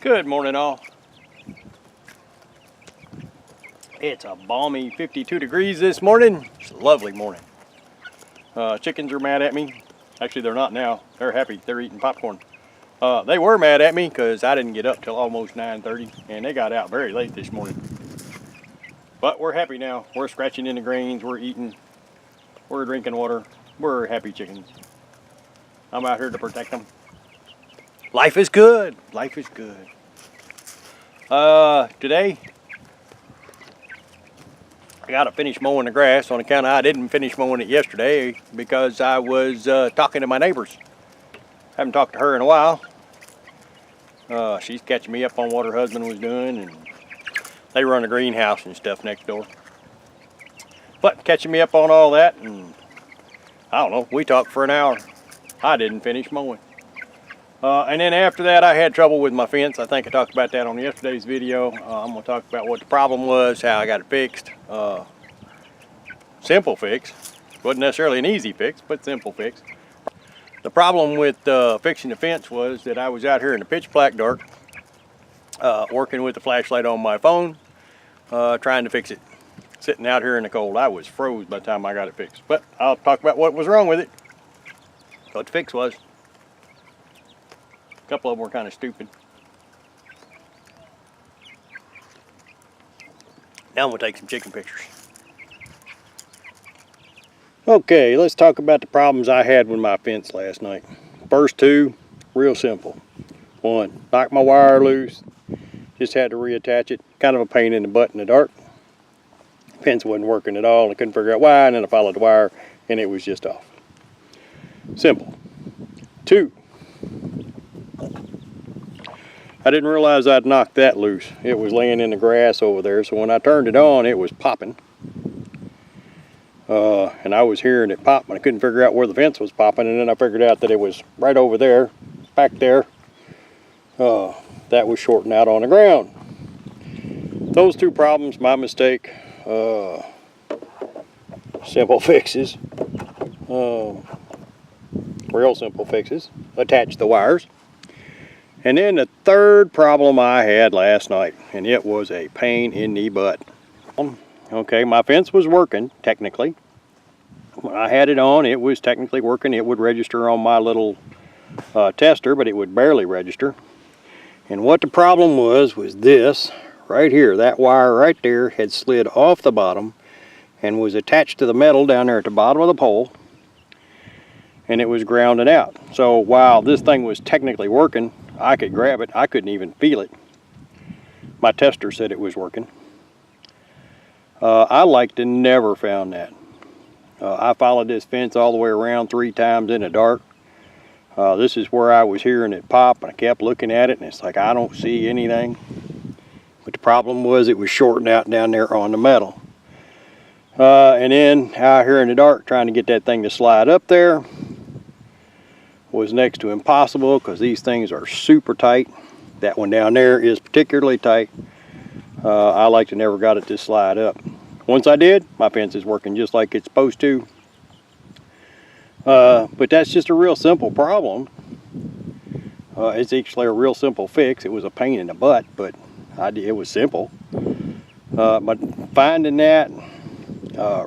Good morning, all. It's a balmy 52 degrees this morning. It's a lovely morning. Chickens are mad at me. Actually, they're not now. They're happy. They're eating popcorn. They were mad at me because I didn't get up till almost 9:30, and they got out very late this morning. But we're happy now. We're scratching in the grains. We're eating. We're drinking water. We're happy chickens. I'm out here to protect them. Life is good. Life is good. Today, I gotta finish mowing the grass on account of I didn't finish mowing it yesterday because I was talking to my neighbors. Haven't talked to her in a while. She's catching me up on what her husband was doing, and they run a greenhouse and stuff next door. But catching me up on all that, and I don't know, we talked for an hour. I didn't finish mowing. And then after that, I had trouble with my fence. I think I talked about that on yesterday's video. I'm going to talk about what the problem was, how I got it fixed. Simple fix. Wasn't necessarily an easy fix, but simple fix. The problem with fixing the fence was that I was out here in the pitch black dark, working with the flashlight on my phone, trying to fix it. Sitting out here in the cold. I was froze by the time I got it fixed. But I'll talk about what was wrong with it. What the fix was. A couple of them were kind of stupid. Now I'm going to take some chicken pictures. Okay, let's talk about the problems I had with my fence last night. First two, real simple. One, knocked my wire loose. Just had to reattach it. Kind of a pain in the butt in the dark. Fence wasn't working at all. I couldn't figure out why, and then I followed the wire, and it was just off. Simple. Two, I didn't realize I'd knocked that loose. It was laying in the grass over there, so when I turned it on, it was popping. And I was hearing it pop, but I couldn't figure out where the fence was popping, and then I figured out that it was right over there, back there. That was shorting out on the ground. Those two problems, my mistake. Simple fixes. Real simple fixes. Attach the wires. And then the third problem I had last night, and it was a pain in the butt. Okay, my fence was working, technically. When I had it on, it was technically working. It would register on my little tester, but it would barely register. And what the problem was this right here. That wire right there had slid off the bottom and was attached to the metal down there at the bottom of the pole. And it was grounding out. So while this thing was technically working, I could grab it. I couldn't even feel it. My tester said it was working. I like to never found that. I followed this fence all the way around 3 times in the dark. This is where I was hearing it pop, and I kept looking at it, and it's like I don't see anything. But the problem was it was shorting out down there on the metal. And then out here in the dark trying to get that thing to slide up there was next to impossible because these things are super tight. That one down there is particularly tight. I like to never got it to slide up. Once I did, my fence is working just like it's supposed to. But that's just a real simple problem. It's actually a real simple fix. It was a pain in the butt, but it was simple. But finding that,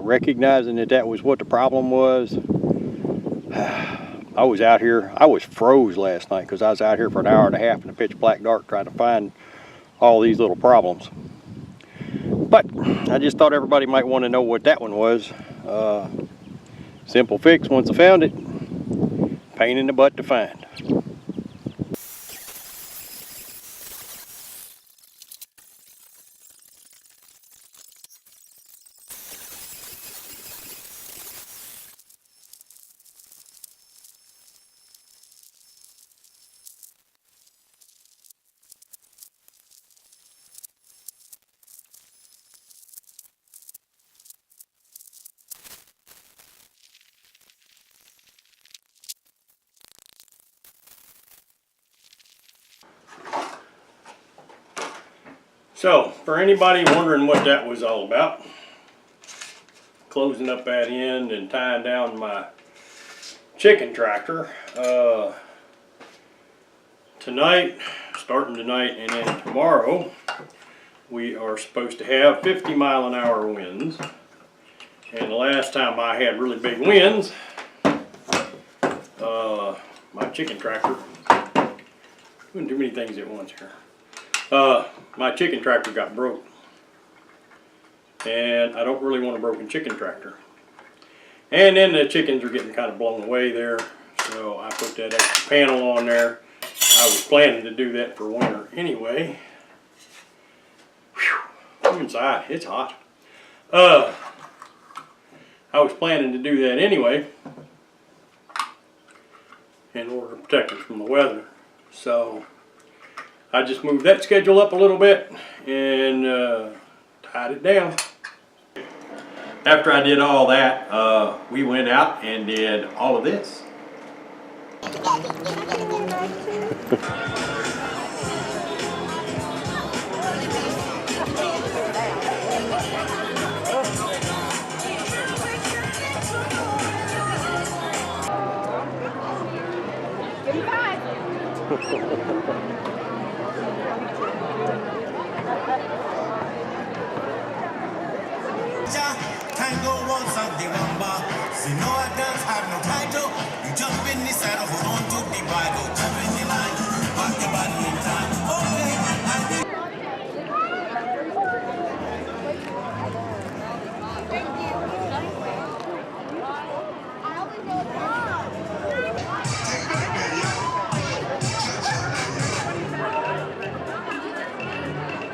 recognizing that that was what the problem was, I was out here, I was froze last night because I was out here for an hour and a half in the pitch black dark trying to find all these little problems. But I just thought everybody might want to know what that one was. Simple fix once I found it. Pain in the butt to find. So, for anybody wondering what that was all about, closing up that end and tying down my chicken tractor, tonight starting tonight, and then tomorrow we are supposed to have 50-mile-an-hour winds. And the last time I had really big winds, my chicken tractor, doing too many things at once here. My chicken tractor got broke, and I don't really want a broken chicken tractor. And then the chickens are getting kind of blown away there, so I put that extra panel on there. I was planning to do that for winter anyway. Whew, I'm inside, it's hot. I was planning to do that anyway in order to protect it from the weather. So I just moved that schedule up a little bit and tied it down. After I did all that, we went out and did all of this. Tango waltz out the rumba. See no I dance have no title. You jump in the saddle, hold on to the bridle, jump in the line, rock your body in time.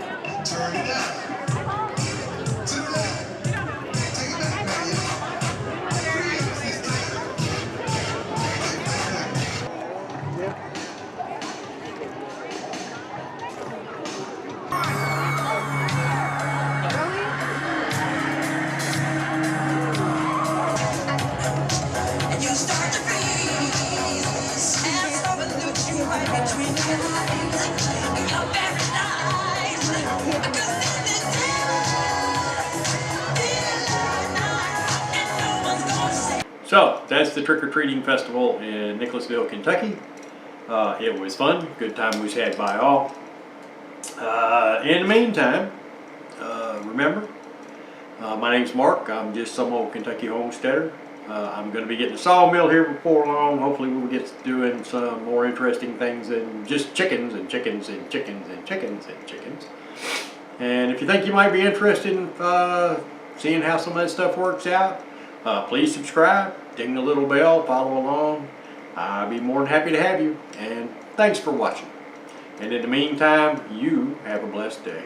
Okay, turn it up. To the left. Take it back, baby. And you start to freeze, and someone looks you right between the eyes. You're paralyzed, because this is and no one's gonna say. So that's the trick-or-treating festival in Nicholasville, Kentucky. It was fun, good time was had by all. In the meantime, remember, my name's Mark. I'm just some old Kentucky homesteader. I'm going to be getting a sawmill here before long. Hopefully we'll get doing some more interesting things than just chickens and chickens and chickens and chickens and chickens. And if you think you might be interested in seeing how some of that stuff works out, please subscribe, ding the little bell, follow along. I'd be more than happy to have you. And thanks for watching. And in the meantime, you have a blessed day.